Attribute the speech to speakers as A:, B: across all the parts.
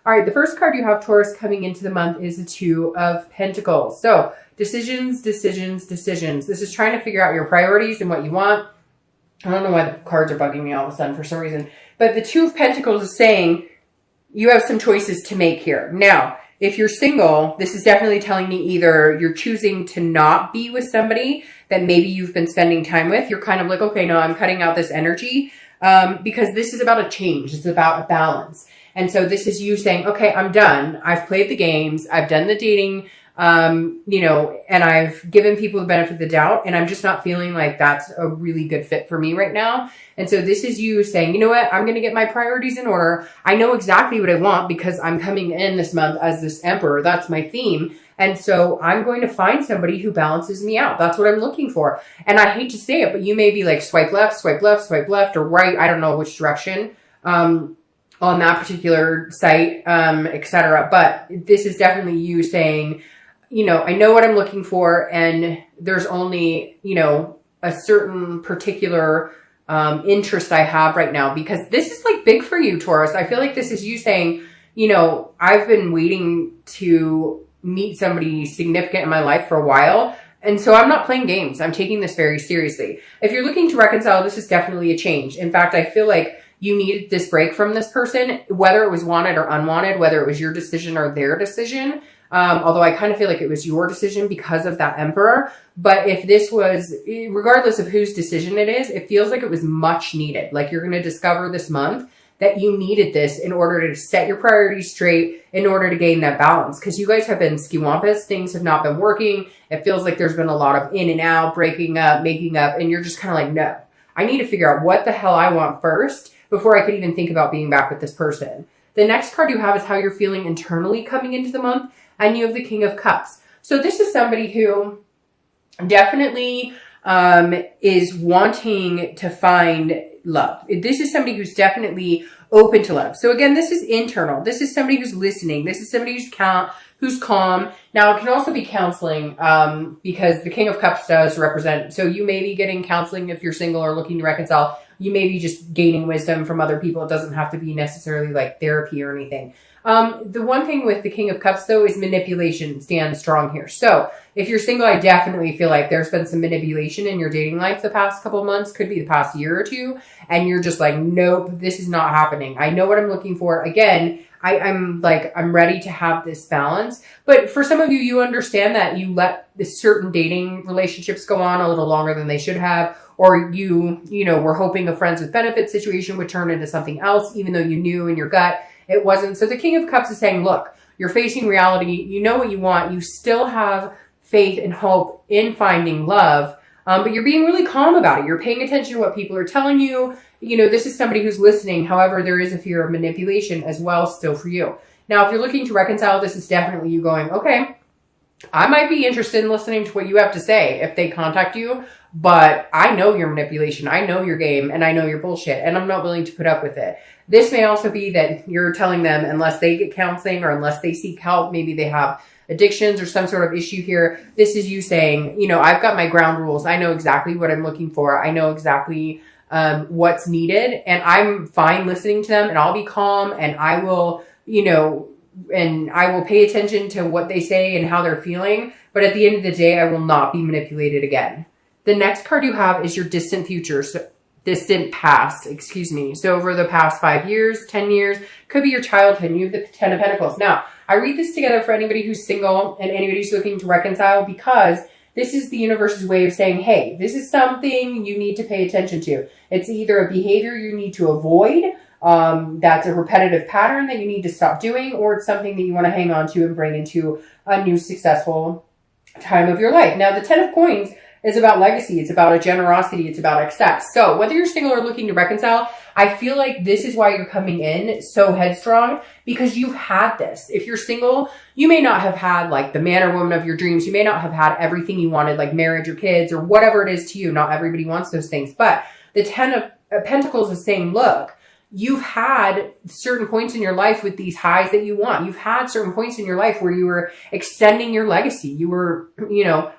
A: All right, the first card you have, Taurus, coming into the month is the Two of Pentacles. So decisions, decisions, decisions. This is trying to figure out your priorities and what you want. I don't know why the cards are bugging me all of a sudden for some reason. But the Two of Pentacles is saying you have some choices to make here. Now, if you're single, this is definitely telling me either you're choosing to not be with somebody that maybe you've been spending time with. You're kind of like, okay, no, I'm cutting out this energy because this is about a change. It's about a balance. And so this is you saying, okay, I'm done. I've played the games. I've done the dating, you know, and I've given people the benefit of the doubt. And I'm just not feeling like that's a really good fit for me right now. And so this is you saying, you know what? I'm going to get my priorities in order. I know exactly what I want because I'm coming in this month as this emperor. That's my theme. And so I'm going to find somebody who balances me out. That's what I'm looking for. And I hate to say it, but you may be like swipe left, swipe left, swipe left, or right. I don't know which direction. On that particular site, etc. But this is definitely you saying, you know, I know what I'm looking for, and there's only, you know, a certain particular interest I have right now, because this is like big for you, Taurus. I feel like this is you saying, you know, I've been waiting to meet somebody significant in my life for a while. And so I'm not playing games. I'm taking this very seriously. If you're looking to reconcile, this is definitely a change. In fact, I feel like you needed this break from this person, whether it was wanted or unwanted, whether it was your decision or their decision. Although I kind of feel like it was your decision because of that emperor. But if this was, regardless of whose decision it is, it feels like it was much needed. Like you're going to discover this month that you needed this in order to set your priorities straight, in order to gain that balance. Because you guys have been skiwampus. Things have not been working. It feels like there's been a lot of in and out, breaking up, making up. And you're just kind of like, no, I need to figure out what the hell I want first before I could even think about being back with this person. The next card you have is how you're feeling internally coming into the month. And you have the King of Cups. So this is somebody who definitely is wanting to find love. This is somebody who's definitely open to love. So again, this is internal. This is somebody who's listening. This is somebody who's calm. Now, it can also be counseling because the King of Cups does represent. So you may be getting counseling if you're single or looking to reconcile. You may be just gaining wisdom from other people. It doesn't have to be necessarily like therapy or anything. The one thing with the King of Cups, though, is manipulation stands strong here. So if you're single, I definitely feel like there's been some manipulation in your dating life the past couple months, could be the past year or two. And you're just like, nope, this is not happening. I know what I'm looking for. Again, I'm ready to have this balance. But for some of you, you understand that you let certain dating relationships go on a little longer than they should have. Or you know, were hoping a friends with benefits situation would turn into something else, even though you knew in your gut it wasn't. So the King of Cups is saying, look, you're facing reality. You know what you want. You still have faith and hope in finding love, but you're being really calm about it. You're paying attention to what people are telling you. You know, this is somebody who's listening. However, there is a fear of manipulation as well still for you. Now, if you're looking to reconcile, this is definitely you going, okay, I might be interested in listening to what you have to say if they contact you, but I know your manipulation. I know your game, and I know your bullshit, and I'm not willing to put up with it. This may also be that you're telling them unless they get counseling or unless they seek help, maybe they have addictions or some sort of issue here. This is you saying, you know, I've got my ground rules. I know exactly what I'm looking for. I know exactly what's needed, and I'm fine listening to them, and I'll be calm, and I will, you know, and I will pay attention to what they say and how they're feeling. But at the end of the day, I will not be manipulated again. The next card you have is your distant future. So distant past, excuse me. So over the past 5 years, 10 years, could be your childhood. You have the Ten of Pentacles. Now, I read this together for anybody who's single and anybody who's looking to reconcile, because this is the universe's way of saying, hey, this is something you need to pay attention to. It's either a behavior you need to avoid, that's a repetitive pattern that you need to stop doing, or it's something that you want to hang on to and bring into a new successful time of your life. Now, the Ten of Coins is about legacy. It's about a generosity. It's about excess. So whether you're single or looking to reconcile, I feel like this is why you're coming in so headstrong, because you've had this. If you're single, you may not have had like the man or woman of your dreams. You may not have had everything you wanted, like marriage or kids or whatever it is to you. Not everybody wants those things. But the Ten of Pentacles is saying, look, you've had certain points in your life with these highs that you want. You've had certain points in your life where you were extending your legacy. You were, you know,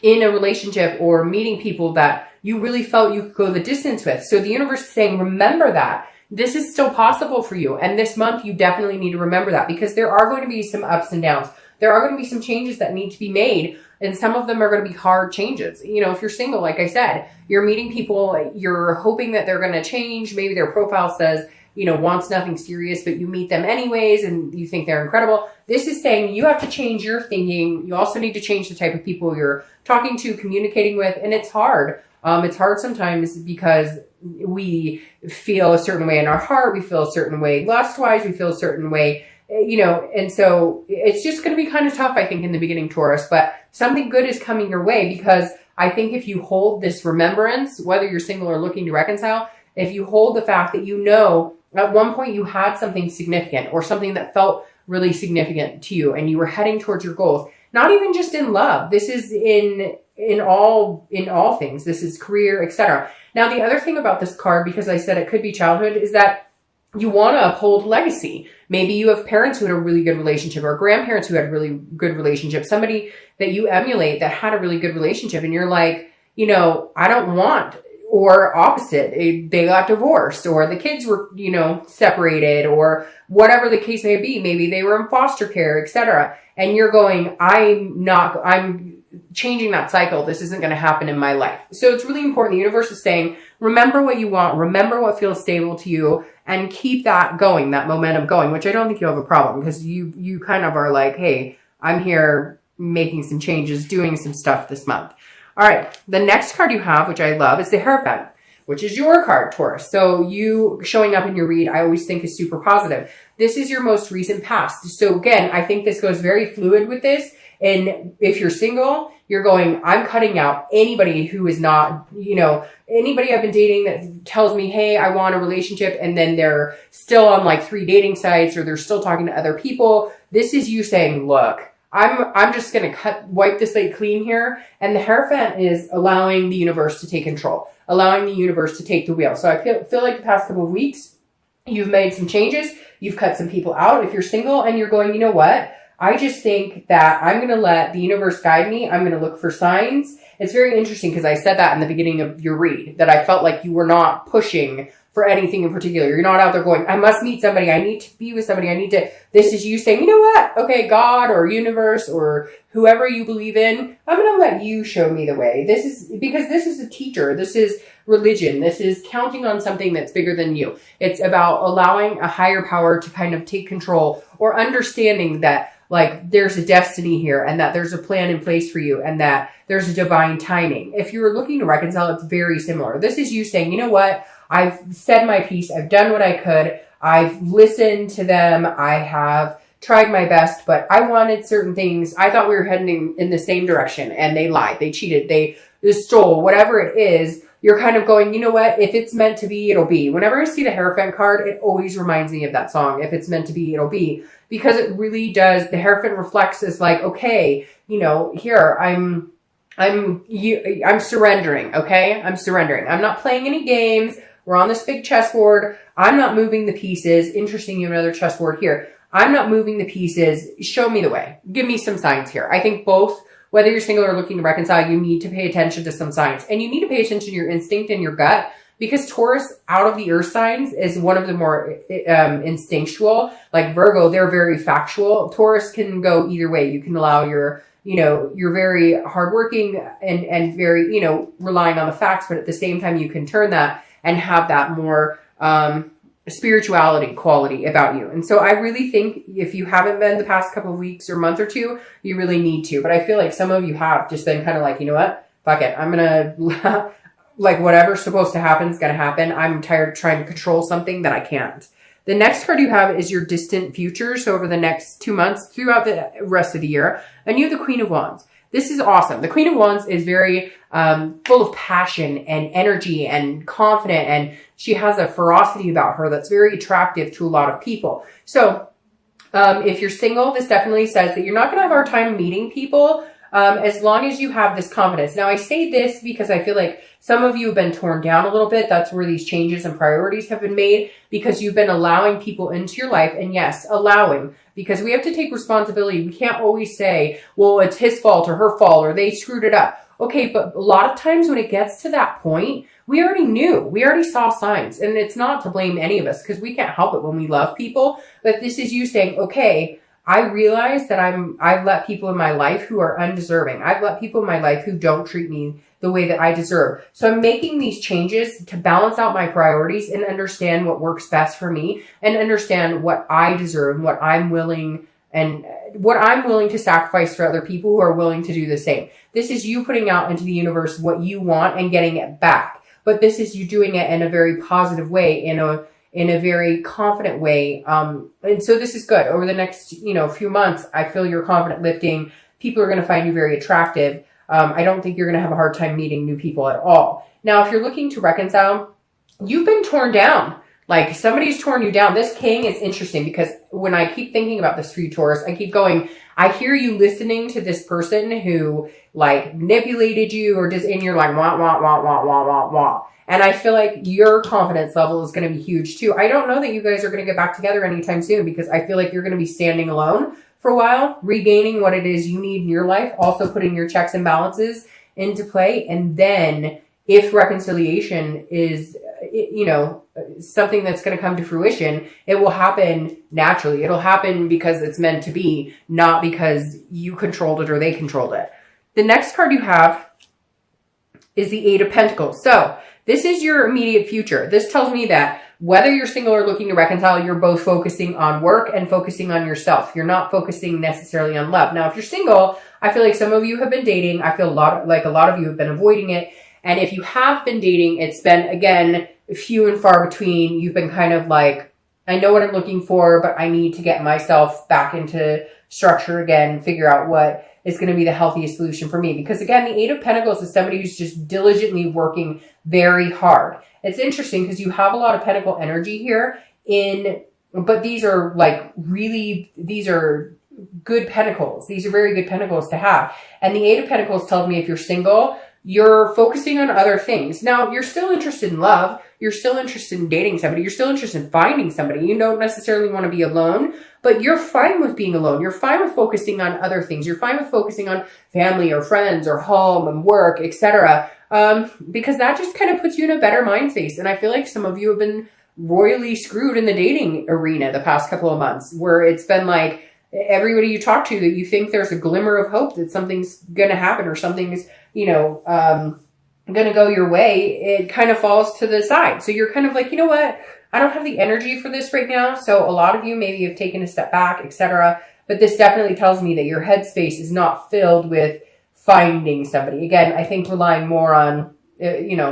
A: in a relationship or meeting people that you really felt you could go the distance with. So the universe is saying, remember that. this is still possible for you. And this month, you definitely need to remember that, because there are going to be some ups and downs. There are going to be some changes that need to be made. And some of them are going to be hard changes. You know, if you're single, like I said, you're meeting people, you're hoping that they're going to change. Maybe their profile says, you know, wants nothing serious, but you meet them anyways and you think they're incredible. This is saying you have to change your thinking. You also need to change the type of people you're talking to, communicating with. And it's hard. It's hard sometimes because we feel a certain way in our heart. We feel a certain way lust-wise. We feel a certain way, you know, and so it's just going to be kind of tough, I think, in the beginning, Taurus, but something good is coming your way, because I think if you hold this remembrance, whether you're single or looking to reconcile, if you hold the fact that, you know, at one point you had something significant or something that felt really significant to you and you were heading towards your goals, not even just in love. This is in all things. This is career, etc. Now, the other thing about this card, because I said it could be childhood, is that you want to uphold legacy. Maybe you have parents who had a really good relationship, or grandparents who had a really good relationship, somebody that you emulate that had a really good relationship. And you're like, you know, I don't want, or opposite, they got divorced, or the kids were, you know, separated, or whatever the case may be. Maybe they were in foster care, etc. And you're going, I'm changing that cycle. This isn't going to happen in my life. So it's really important. The universe is saying, remember what you want, remember what feels stable to you, and keep that going, that momentum going, which I don't think you have a problem, because you kind of are like, hey, I'm here making some changes, doing some stuff this month. All right. The next card you have, which I love, is the Hierophant, which is your card, Taurus. So you showing up in your read, I always think is super positive. This is your most recent past. So again, I think this goes very fluid with this. And if you're single, you're going, I'm cutting out anybody who is not, you know, anybody I've been dating that tells me, hey, I want a relationship, and then they're still on like 3 dating sites, or they're still talking to other people. This is you saying, look, I'm just going to wipe the slate clean here. And the Hierophant is allowing the universe to take control, allowing the universe to take the wheel. So I feel like the past couple of weeks, you've made some changes. You've cut some people out. If you're single and you're going, you know what? I just think that I'm going to let the universe guide me. I'm going to look for signs. It's very interesting because I said that in the beginning of your read, that I felt like you were not pushing for anything in particular. You're not out there going, I must meet somebody. I need to be with somebody. This is you saying, you know what? Okay, God or universe or whoever you believe in, I'm going to let you show me the way. This is because this is a teacher. This is religion. This is counting on something that's bigger than you. It's about allowing a higher power to kind of take control, or understanding that like there's a destiny here, and that there's a plan in place for you, and that there's a divine timing. If you're looking to reconcile, it's very similar. This is you saying, you know what? I've said my piece. I've done what I could. I've listened to them. I have tried my best, but I wanted certain things. I thought we were heading in the same direction, and they lied. They cheated. They stole, whatever it is. You're kind of going, you know what? If it's meant to be, it'll be. Whenever I see the Hierophant card, it always reminds me of that song. If it's meant to be, it'll be. Because it really does. The Hierophant reflects as like, okay, you know, here, I'm surrendering, okay? I'm surrendering. I'm not playing any games. We're on this big chessboard. I'm not moving the pieces. Interesting, you have another chessboard here. I'm not moving the pieces. Show me the way. Give me some signs here. I think both, whether you're single or looking to reconcile, you need to pay attention to some signs. And you need to pay attention to your instinct and your gut, because Taurus, out of the earth signs, is one of the more instinctual. Like Virgo, they're very factual. Taurus can go either way. You can allow your, you know, you're very hardworking and very, you know, relying on the facts, but at the same time, you can turn that and have that more spirituality quality about you. And so I really think if you haven't been the past couple of weeks or month or two, you really need to. But I feel like some of you have just been kind of like, you know what? Fuck it. I'm going to, like, whatever's supposed to happen is going to happen. I'm tired of trying to control something that I can't. The next card you have is your distant future. So over the next 2 months, throughout the rest of the year. And you have the Queen of Wands. This is awesome. The Queen of Wands is very full of passion and energy and confident, and she has a ferocity about her that's very attractive to a lot of people. So if you're single, this definitely says that you're not going to have a hard time meeting people as long as you have this confidence. Now, I say this because I feel like some of you have been torn down a little bit. That's where these changes and priorities have been made, because you've been allowing people into your life. And yes, allowing, because we have to take responsibility. We can't always say, well, it's his fault or her fault or they screwed it up. Okay, but a lot of times when it gets to that point, we already knew, we already saw signs. And it's not to blame any of us because we can't help it when we love people. But this is you saying, okay, I realize that I've let people in my life who are undeserving. I've let people in my life who don't treat me the way that I deserve. So I'm making these changes to balance out my priorities and understand what works best for me and understand what I deserve and what I'm willing to sacrifice for other people who are willing to do the same. This is you putting out into the universe what you want and getting it back. But this is you doing it in a very positive way, in a very confident way. And so this is good. Over the next, few months, I feel your confident lifting. People are going to find you very attractive. I don't think you're going to have a hard time meeting new people at all. Now, if you're looking to reconcile, you've been torn down. Like somebody's torn you down. This king is interesting because when I keep thinking about this for you, Taurus, I keep going, I hear you listening to this person who like manipulated you or just and you're like, wah, wah, wah, wah, wah, wah, wah. And I feel like your confidence level is going to be huge too. I don't know that you guys are going to get back together anytime soon because I feel like you're going to be standing alone for a while, regaining what it is you need in your life, also putting your checks and balances into play. And then if reconciliation is, something that's going to come to fruition, it will happen naturally. It'll happen because it's meant to be, not because you controlled it or they controlled it. The next card you have is the Eight of Pentacles. So this is your immediate future. This tells me that whether you're single or looking to reconcile, you're both focusing on work and focusing on yourself. You're not focusing necessarily on love. Now, if you're single, I feel like some of you have been dating. I feel like a lot of you have been avoiding it. And if you have been dating, it's been, again, few and far between. You've been kind of like, I know what I'm looking for, but I need to get myself back into structure again, figure out what is going to be the healthiest solution for me. Because again, the Eight of Pentacles is somebody who's just diligently working very hard. It's interesting because you have a lot of pentacle energy here but these are these are good pentacles. These are very good pentacles to have. And the Eight of Pentacles tells me if you're single, you're focusing on other things. Now, you're still interested in love. You're still interested in dating somebody. You're still interested in finding somebody. You don't necessarily want to be alone, but you're fine with being alone. You're fine with focusing on other things. You're fine with focusing on family or friends or home and work, etc. Because that just kind of puts you in a better mind space. And I feel like some of you have been royally screwed in the dating arena the past couple of months, where it's been like everybody you talk to that you think there's a glimmer of hope that something's going to happen or something's, going to go your way, it kind of falls to the side. So you're kind of like, you know what? I don't have the energy for this right now. So a lot of you maybe have taken a step back, etc. But this definitely tells me that your headspace is not filled with finding somebody. Again, I think relying more on,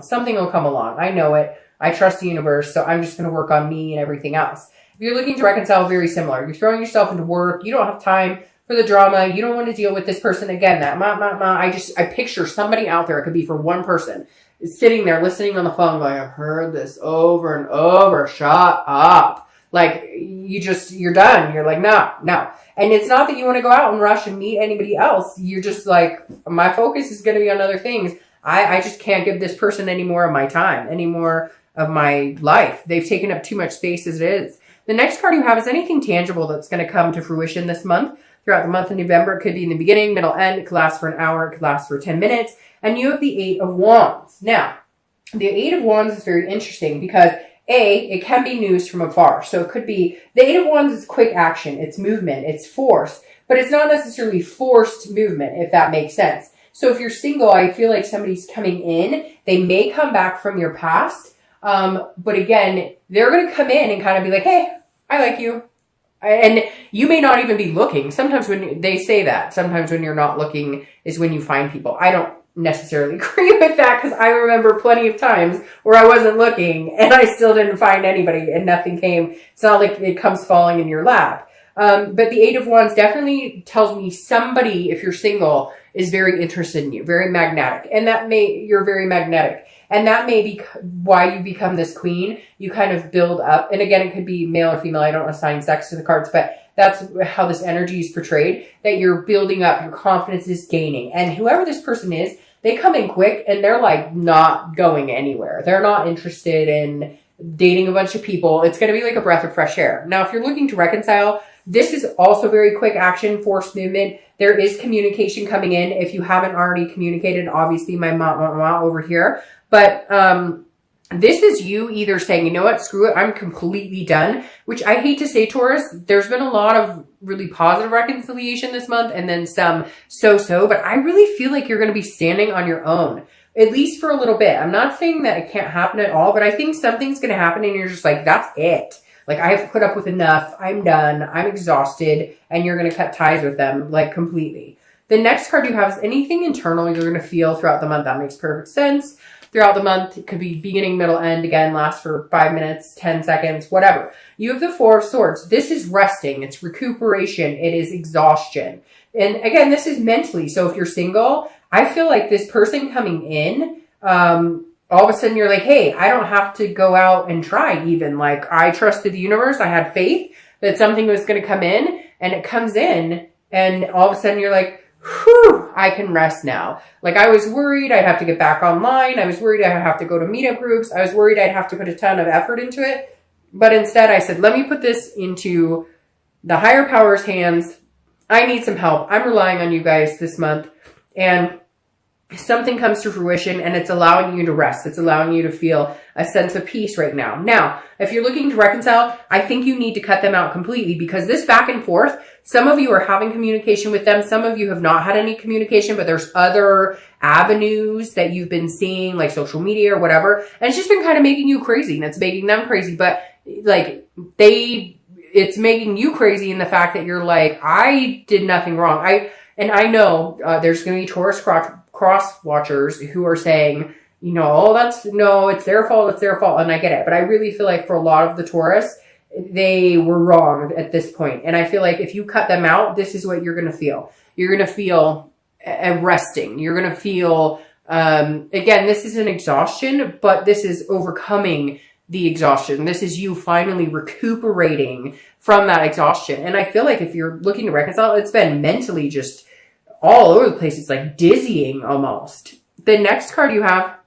A: something will come along. I know it. I trust the universe. So I'm just going to work on me and everything else. If you're looking to reconcile, very similar. You're throwing yourself into work. You don't have time for the drama. You don't want to deal with this person again. I picture somebody out there. It could be for one person sitting there listening on the phone going, I've heard this over and over. Shut up. Like you're done. You're like, no. And it's not that you want to go out and rush and meet anybody else. You're just like, my focus is going to be on other things. I just can't give this person any more of my time, any more of my life. They've taken up too much space as it is. The next card you have is anything tangible that's going to come to fruition this month. Throughout the month of November, it could be in the beginning, middle, end. It could last for an hour. It could last for 10 minutes. And you have the Eight of Wands. Now, the Eight of Wands is very interesting because it can be news from afar. So it could be, the Eight of Wands is quick action. It's movement. It's force. But it's not necessarily forced movement, if that makes sense. So if you're single, I feel like somebody's coming in. They may come back from your past. But again, they're going to come in and kind of be like, hey, I like you. And you may not even be looking. Sometimes when they say that, sometimes when you're not looking is when you find people. I don't necessarily agree with that because I remember plenty of times where I wasn't looking and I still didn't find anybody and nothing came. It's not like it comes falling in your lap. But the Eight of Wands definitely tells me somebody, if you're single, is very interested in you, very magnetic. And you're very magnetic. And that may be why you become this queen. You kind of build up. And again, it could be male or female. I don't assign sex to the cards, but that's how this energy is portrayed, that you're building up. Your confidence is gaining. And whoever this person is, they come in quick and they're like not going anywhere. They're not interested in dating a bunch of people. It's going to be like a breath of fresh air. Now, if you're looking to reconcile, this is also very quick action, forced movement, there is communication coming in. If you haven't already communicated, obviously my mom over here, but, this is you either saying, you know what, screw it, I'm completely done, which I hate to say, Taurus, there's been a lot of really positive reconciliation this month and then some so-so, but I really feel like you're going to be standing on your own, at least for a little bit. I'm not saying that it can't happen at all, but I think something's going to happen and you're just like, that's it. Like, I have put up with enough. I'm done. I'm exhausted. And you're going to cut ties with them, like, completely. The next card you have is anything internal you're going to feel throughout the month. That makes perfect sense. Throughout the month, it could be beginning, middle, end. Again, lasts for 5 minutes, 10 seconds, whatever. You have the Four of Swords. This is resting. It's recuperation. It is exhaustion. And again, this is mentally. So if you're single, I feel like this person coming in, all of a sudden you're like, hey, I don't have to go out and try even. Like, I trusted the universe. I had faith that something was going to come in, and it comes in, and all of a sudden you're like, whew, I can rest now. Like, I was worried I'd have to get back online. I was worried I'd have to go to meetup groups. I was worried I'd have to put a ton of effort into it. But instead I said, let me put this into the higher power's hands. I need some help. I'm relying on you guys this month. And something comes to fruition and it's allowing you to rest. It's allowing you to feel a sense of peace right now. Now, if you're looking to reconcile, I think you need to cut them out completely, because this back and forth, some of you are having communication with them. Some of you have not had any communication, but there's other avenues that you've been seeing, like social media or whatever. And it's just been kind of making you crazy, and it's making them crazy. But like, it's making you crazy in the fact that you're like, I did nothing wrong. I know there's going to be Taurus cross watchers who are saying, you know, oh, it's their fault. It's their fault. And I get it. But I really feel like for a lot of the Taurus, they were wrong at this point. And I feel like if you cut them out, this is what you're going to feel. You're going to feel resting. You're going to feel, again, this is an exhaustion, but this is overcoming the exhaustion. This is you finally recuperating from that exhaustion. And I feel like if you're looking to reconcile, it's been mentally just all over the place. It's like dizzying almost. The next card you have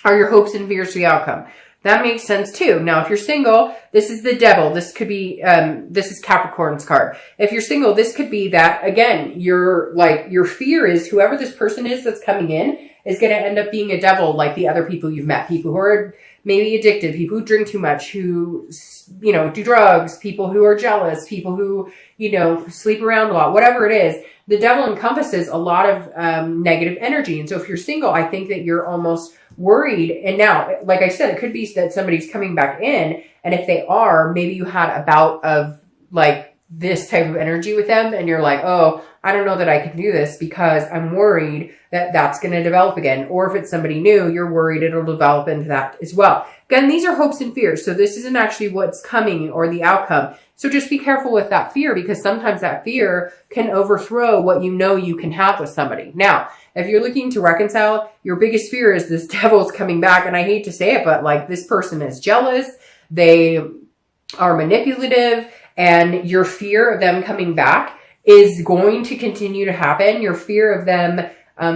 A: are your hopes and fears for the outcome. That makes sense too. Now, if you're single, this is the Devil. This could be, this is Capricorn's card. If you're single, this could be that, again, your fear is whoever this person is that's coming in is going to end up being a devil like the other people you've met. People who are maybe addicted, people who drink too much, who, you know, do drugs, people who are jealous, people who, you know, sleep around a lot, whatever it is. The devil encompasses a lot of negative energy. And so if you're single, I think that you're almost worried. And now, like I said, it could be that somebody's coming back in. And if they are, maybe you had a bout of like this type of energy with them. And you're like, oh, I don't know that I can do this because I'm worried that that's going to develop again. Or if it's somebody new, you're worried it'll develop into that as well. Again, these are hopes and fears. So this isn't actually what's coming or the outcome. So just be careful with that fear, because sometimes that fear can overthrow what you know you can have with somebody. Now, if you're looking to reconcile, your biggest fear is this devil's coming back. And I hate to say it, but like, this person is jealous. They are manipulative, and your fear of them coming back is going to continue to happen. Your fear of them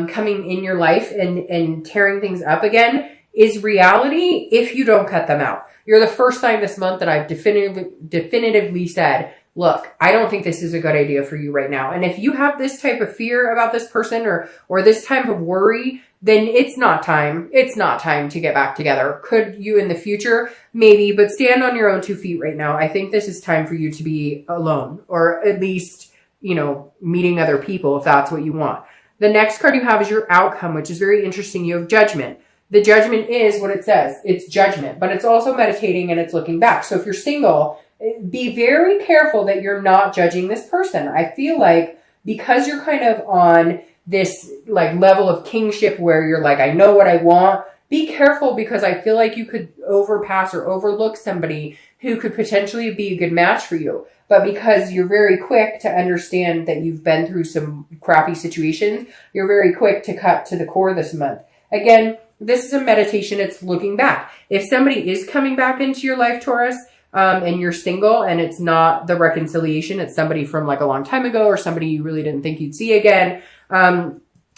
A: coming in your life and tearing things up again is reality if you don't cut them out. You're the first time this month that I've definitively said, look, I don't think this is a good idea for you right now. And if you have this type of fear about this person or this type of worry, then it's not time. It's not time to get back together. Could you in the future? Maybe, but stand on your own 2 feet right now. I think this is time for you to be alone, or at least, you know, meeting other people if that's what you want. The next card you have is your outcome, which is very interesting. You have Judgment. The Judgment is what it says. It's judgment, but it's also meditating and it's looking back. So if you're single, be very careful that you're not judging this person. I feel like because you're kind of on this like level of kingship where you're like, I know what I want, be careful, because I feel like you could overpass or overlook somebody who could potentially be a good match for you. But because you're very quick to understand that you've been through some crappy situations, you're very quick to cut to the core this month. Again, this is a meditation. It's looking back. If somebody is coming back into your life, Taurus, and you're single and it's not the reconciliation, it's somebody from like a long time ago or somebody you really didn't think you'd see again.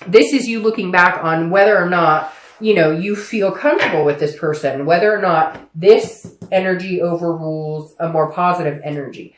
A: This is you looking back on whether or not, you know, you feel comfortable with this person, whether or not this energy overrules a more positive energy.